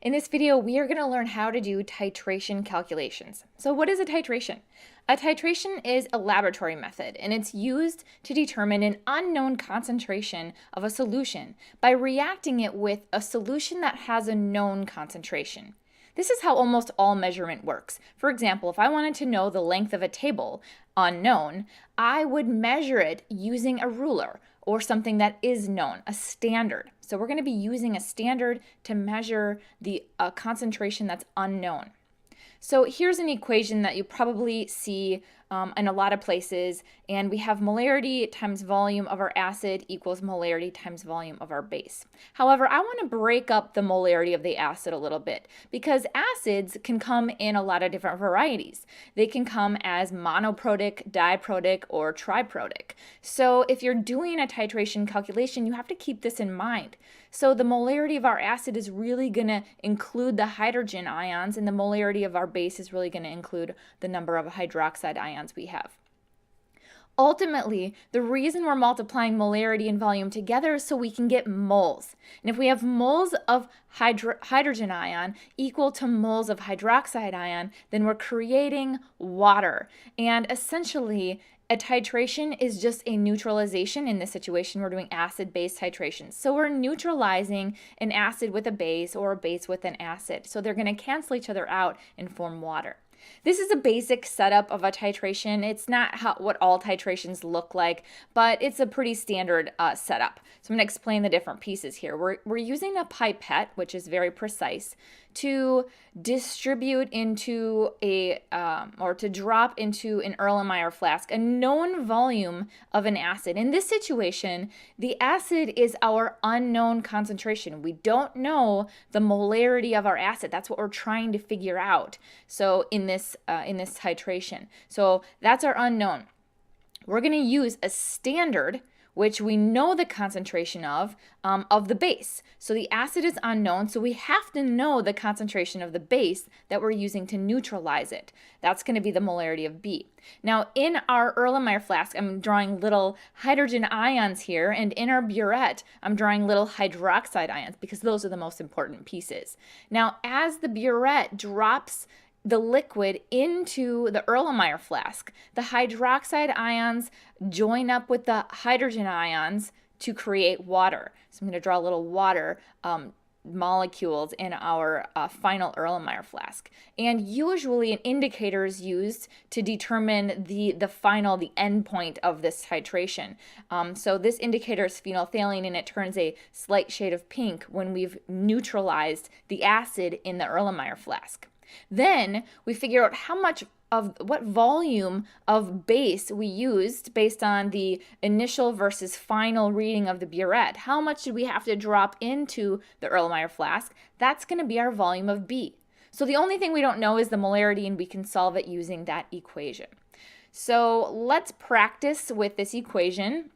In this video, we are going to learn how to do titration calculations. So what is a titration? A titration is a laboratory method, and it's used to determine an unknown concentration of a solution by reacting it with a solution that has a known concentration. This is how almost all measurement works. For example, if I wanted to know the length of a table, unknown, I would measure it using a ruler or something that is known, a standard. So we're going to be using a standard to measure the concentration that's unknown. So here's an equation that you probably see in a lot of places, and we have molarity times volume of our acid equals molarity times volume of our base. However, I want to break up the molarity of the acid a little bit because acids can come in a lot of different varieties. They can come as monoprotic, diprotic, or triprotic. So if you're doing a titration calculation, you have to keep this in mind. So the molarity of our acid is really going to include the hydrogen ions, and the molarity of our base is really going to include the number of hydroxide ions we have. Ultimately, the reason we're multiplying molarity and volume together is so we can get moles. And if we have moles of hydrogen ion equal to moles of hydroxide ion, then we're creating water. And essentially, a titration is just a neutralization. In this situation, we're doing acid-base titration. So we're neutralizing an acid with a base or a base with an acid. So they're going to cancel each other out and form water. This is a basic setup of a titration. It's not what all titrations look like, but it's a pretty standard setup. So I'm going to explain the different pieces here. We're using a pipette, which is very precise, to distribute into or to drop into an Erlenmeyer flask a known volume of an acid. In this situation, the acid is our unknown concentration. We don't know the molarity of our acid. That's what we're trying to figure out. So in this titration, so that's our unknown. We're going to use a standard which we know the concentration of the base. So the acid is unknown, so we have to know the concentration of the base that we're using to neutralize it. That's going to be the molarity of B. Now, in our Erlenmeyer flask, I'm drawing little hydrogen ions here, and in our burette, I'm drawing little hydroxide ions because those are the most important pieces. Now, as the burette drops the liquid into the Erlenmeyer flask, the hydroxide ions join up with the hydrogen ions to create water. So I'm going to draw little water molecules in our final Erlenmeyer flask. And usually an indicator is used to determine the end point of this titration. So this indicator is phenolphthalein, and it turns a slight shade of pink when we've neutralized the acid in the Erlenmeyer flask. Then we figure out what volume of base we used based on the initial versus final reading of the burette. How much did we have to drop into the Erlenmeyer flask? That's going to be our volume of B. So the only thing we don't know is the molarity, and we can solve it using that equation. So let's practice with this equation.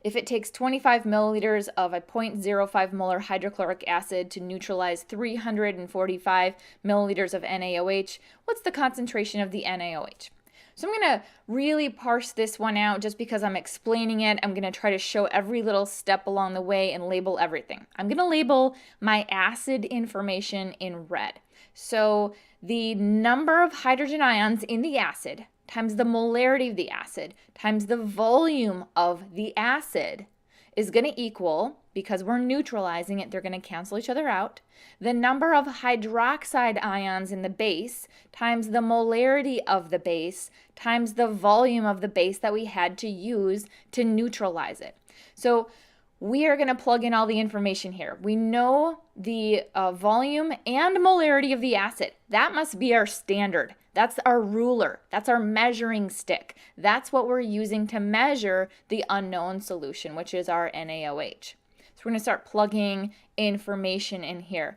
If it takes 25 milliliters of a 0.05 molar hydrochloric acid to neutralize 345 milliliters of NaOH, what's the concentration of the NaOH? So I'm going to really parse this one out just because I'm explaining it. I'm going to try to show every little step along the way and label everything. I'm going to label my acid information in red. So the number of hydrogen ions in the acid times the molarity of the acid times the volume of the acid is going to equal, because we're neutralizing it, they're going to cancel each other out, the number of hydroxide ions in the base times the molarity of the base times the volume of the base that we had to use to neutralize it. So we are going to plug in all the information here. We know the volume and molarity of the acid. That must be our standard. That's our ruler. That's our measuring stick. That's what we're using to measure the unknown solution, which is our NaOH. So we're going to start plugging information in here.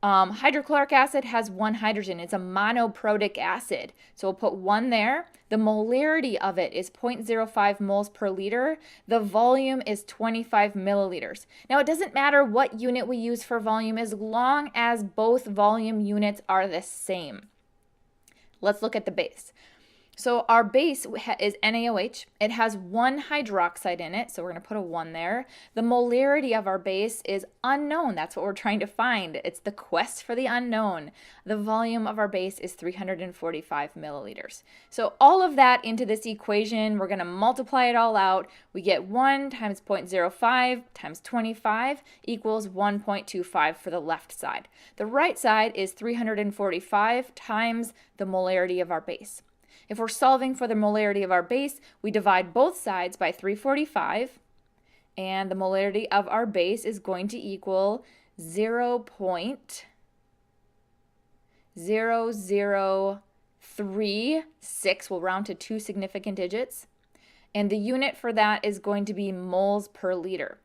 Hydrochloric acid has one hydrogen. It's a monoprotic acid. So we'll put one there. The molarity of it is 0.05 moles per liter. The volume is 25 milliliters. Now, it doesn't matter what unit we use for volume as long as both volume units are the same. Let's look at the base. So our base is NaOH. It has one hydroxide in it, so we're going to put a 1 there. The molarity of our base is unknown. That's what we're trying to find. It's the quest for the unknown. The volume of our base is 345 milliliters. So all of that into this equation, we're going to multiply it all out. We get 1 times 0.05 times 25 equals 1.25 for the left side. The right side is 345 times the molarity of our base. If we're solving for the molarity of our base, we divide both sides by 345, and the molarity of our base is going to equal 0.0036. We'll round to 2 significant digits. And the unit for that is going to be moles per liter.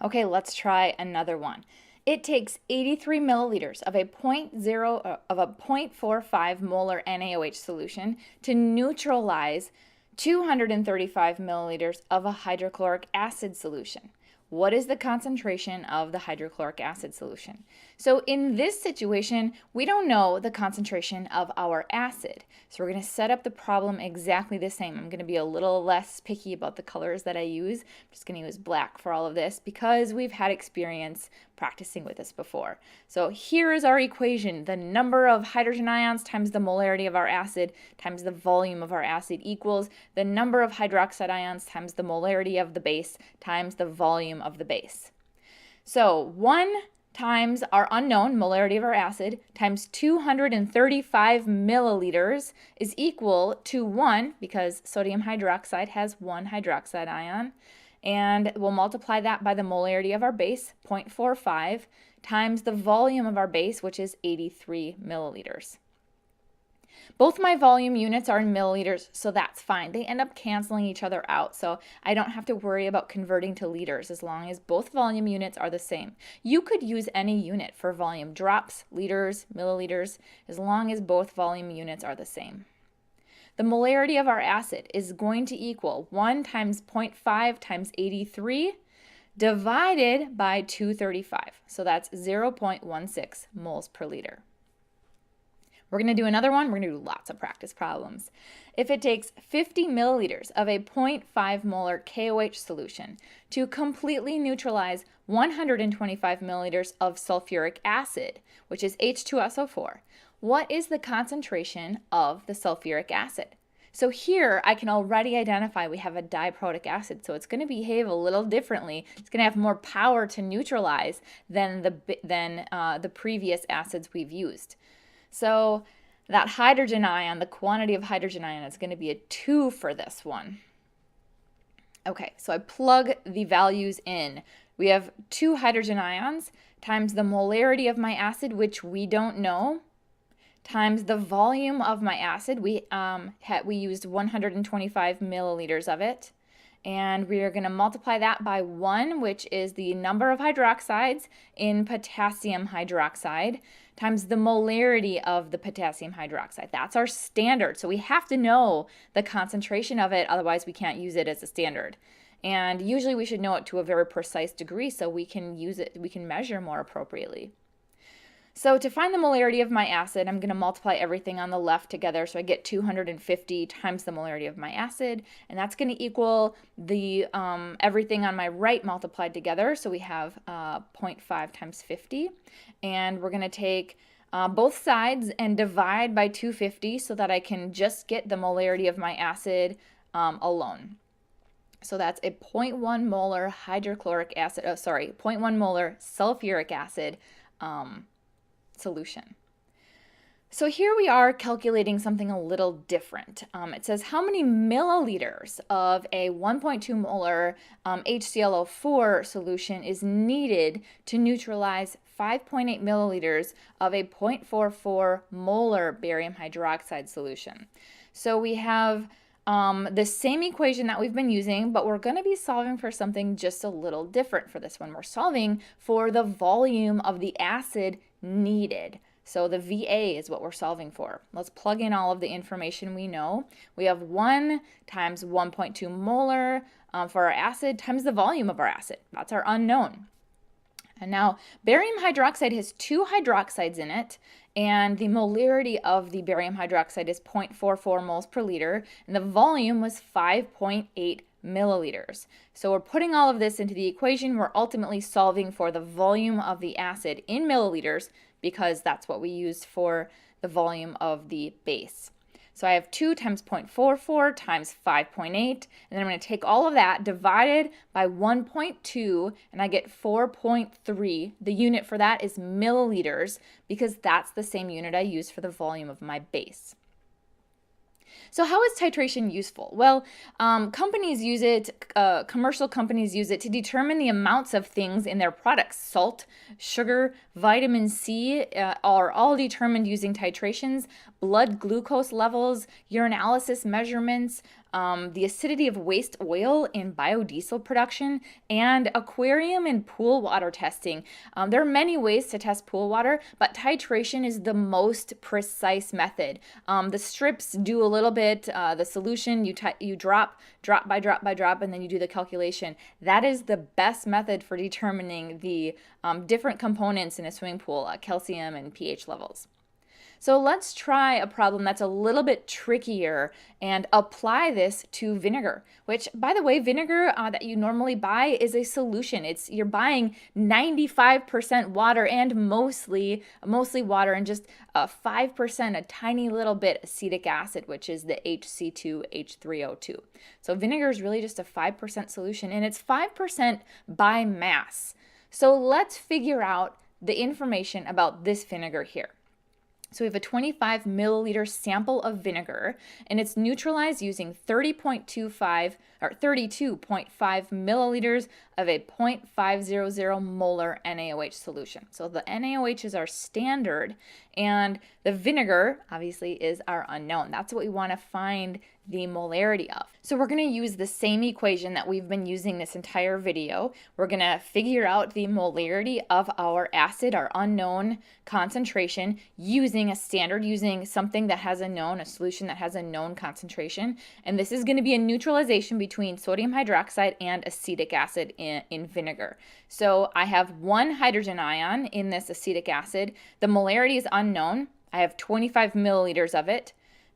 Okay, let's try another one. It takes 83 milliliters of a 0.45 molar NaOH solution to neutralize 235 milliliters of a hydrochloric acid solution. What is the concentration of the hydrochloric acid solution? So in this situation, we don't know the concentration of our acid. So we're going to set up the problem exactly the same. I'm going to be a little less picky about the colors that I use. I'm just going to use black for all of this because we've had experience practicing with this before. So here is our equation. The number of hydrogen ions times the molarity of our acid times the volume of our acid equals the number of hydroxide ions times the molarity of the base times the volume of the base. So 1 times our unknown molarity of our acid times 235 milliliters is equal to 1, because sodium hydroxide has 1 hydroxide ion, and we'll multiply that by the molarity of our base, 0.45, times the volume of our base, which is 83 milliliters. Both my volume units are in milliliters, so that's fine. They end up canceling each other out, so I don't have to worry about converting to liters as long as both volume units are the same. You could use any unit for volume, drops, liters, milliliters, as long as both volume units are the same. The molarity of our acid is going to equal 1 times 0.5 times 83 divided by 235. So that's 0.16 moles per liter. We're going to do another one. We're going to do lots of practice problems. If it takes 50 milliliters of a 0.5 molar KOH solution to completely neutralize 125 milliliters of sulfuric acid, which is H2SO4, what is the concentration of the sulfuric acid? So here I can already identify we have a diprotic acid, so it's going to behave a little differently. It's going to have more power to neutralize than the previous acids we've used. So that hydrogen ion, the quantity of hydrogen ion, is going to be a 2 for this one. Okay, so I plug the values in. We have 2 hydrogen ions times the molarity of my acid, which we don't know, times the volume of my acid. We used 125 milliliters of it. And we are going to multiply that by 1, which is the number of hydroxides in potassium hydroxide, times the molarity of the potassium hydroxide. That's our standard. So we have to know the concentration of it, otherwise we can't use it as a standard. And usually we should know it to a very precise degree so we can use it, we can measure more appropriately. So to find the molarity of my acid, I'm going to multiply everything on the left together. So I get 250 times the molarity of my acid, and that's going to equal the everything on my right multiplied together. So we have 0.5 times 50, and we're going to take both sides and divide by 250 so that I can just get the molarity of my acid alone. So that's a 0.1 molar hydrochloric acid, 0.1 molar sulfuric acid solution. So here we are calculating something a little different. It says how many milliliters of a 1.2 molar HClO4 solution is needed to neutralize 5.8 milliliters of a 0.44 molar barium hydroxide solution. So we have the same equation that we've been using, but we're going to be solving for something just a little different for this one. We're solving for the volume of the acid needed. So the VA is what we're solving for. Let's plug in all of the information we know. We have 1 times 1.2 molar for our acid times the volume of our acid. That's our unknown. And now barium hydroxide has 2 hydroxides in it, and the molarity of the barium hydroxide is 0.44 moles per liter, and the volume was 5.8 milliliters. So we're putting all of this into the equation. We're ultimately solving for the volume of the acid in milliliters because that's what we used for the volume of the base. So I have 2 times 0.44 times 5.8, and then I'm going to take all of that divided by 1.2, and I get 4.3. The unit for that is milliliters because that's the same unit I use for the volume of my base. So how is titration useful? Well, companies use it, commercial companies use it to determine the amounts of things in their products. Salt, sugar, vitamin C are all determined using titrations. Blood glucose levels, urinalysis measurements, the acidity of waste oil in biodiesel production, and aquarium and pool water testing. There are many ways to test pool water, but titration is the most precise method. The strips do a little bit, the solution you drop by drop by drop, and then you do the calculation. That is the best method for determining the different components in a swimming pool, calcium and pH levels. So let's try a problem that's a little bit trickier and apply this to vinegar, which, by the way, vinegar that you normally buy is a solution. You're buying 95% water and mostly water, and just 5%, a tiny little bit acetic acid, which is the HC2H3O2. So vinegar is really just a 5% solution, and it's 5% by mass. So let's figure out the information about this vinegar here. So we have a 25 milliliter sample of vinegar, and it's neutralized using 32.5 milliliters of a 0.500 molar NaOH solution. So the NaOH is our standard, and the vinegar obviously is our unknown. That's what we want to find the molarity of. So we're going to use the same equation that we've been using this entire video. We're going to figure out the molarity of our acid, our unknown concentration, using a standard, using something that has a solution that has a known concentration. And this is going to be a neutralization between sodium hydroxide and acetic acid in vinegar. So I have 1 hydrogen ion in this acetic acid. The molarity is unknown. I have 25 milliliters of it.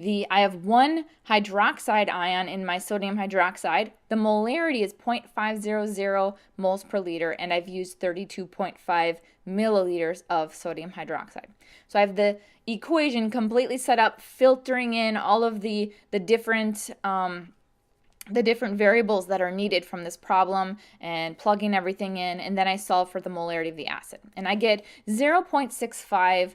I have 1 hydroxide ion in my sodium hydroxide. The molarity is 0.500 moles per liter, and I've used 32.5 milliliters of sodium hydroxide. So I have the equation completely set up, filtering in all of the different variables that are needed from this problem and plugging everything in, and then I solve for the molarity of the acid. And I get 0.65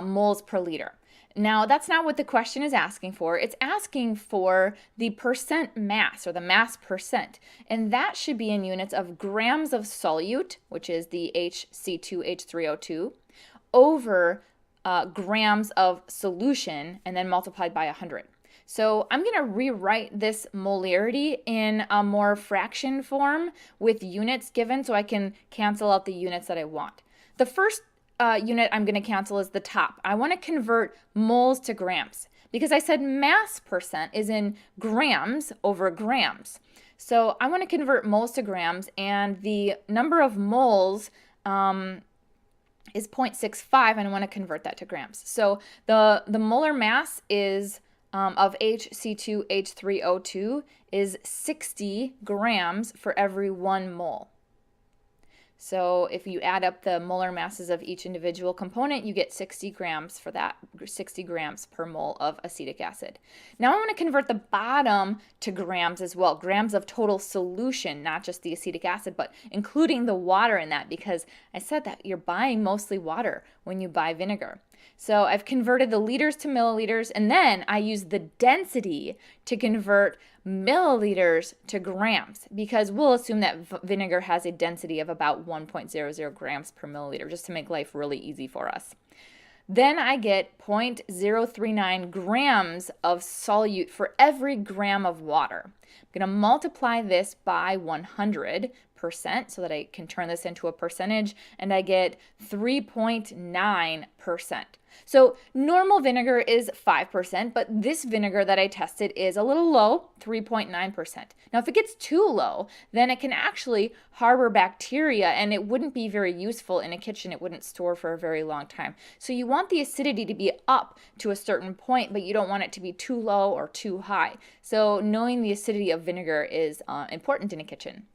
moles per liter. Now, that's not what the question is asking for. It's asking for the percent mass, or the mass percent, and that should be in units of grams of solute, which is the HC2H3O2, over grams of solution, and then multiplied by 100. So I'm going to rewrite this molarity in a more fraction form with units given so I can cancel out the units that I want. The first unit I'm going to cancel is the top. I want to convert moles to grams because I said mass percent is in grams over grams. So I want to convert moles to grams, and the number of moles is 0.65, and I want to convert that to grams. So the molar mass is of HC2H3O2 is 60 grams for every 1 mole. So if you add up the molar masses of each individual component, you get 60 grams for that, 60 grams per mole of acetic acid. Now I want to convert the bottom to grams as well, grams of total solution, not just the acetic acid, but including the water in that, because I said that you're buying mostly water when you buy vinegar. So I've converted the liters to milliliters, and then I use the density to convert milliliters to grams, because we'll assume that vinegar has a density of about 1.00 grams per milliliter, just to make life really easy for us. Then I get 0.039 grams of solute for every gram of water. I'm going to multiply this by 100% percent so that I can turn this into a percentage, and I get 3.9%. So normal vinegar is 5%, but this vinegar that I tested is a little low, 3.9%. Now, if it gets too low, then it can actually harbor bacteria and it wouldn't be very useful in a kitchen. It wouldn't store for a very long time. So you want the acidity to be up to a certain point, but you don't want it to be too low or too high. So knowing the acidity of vinegar is important in a kitchen.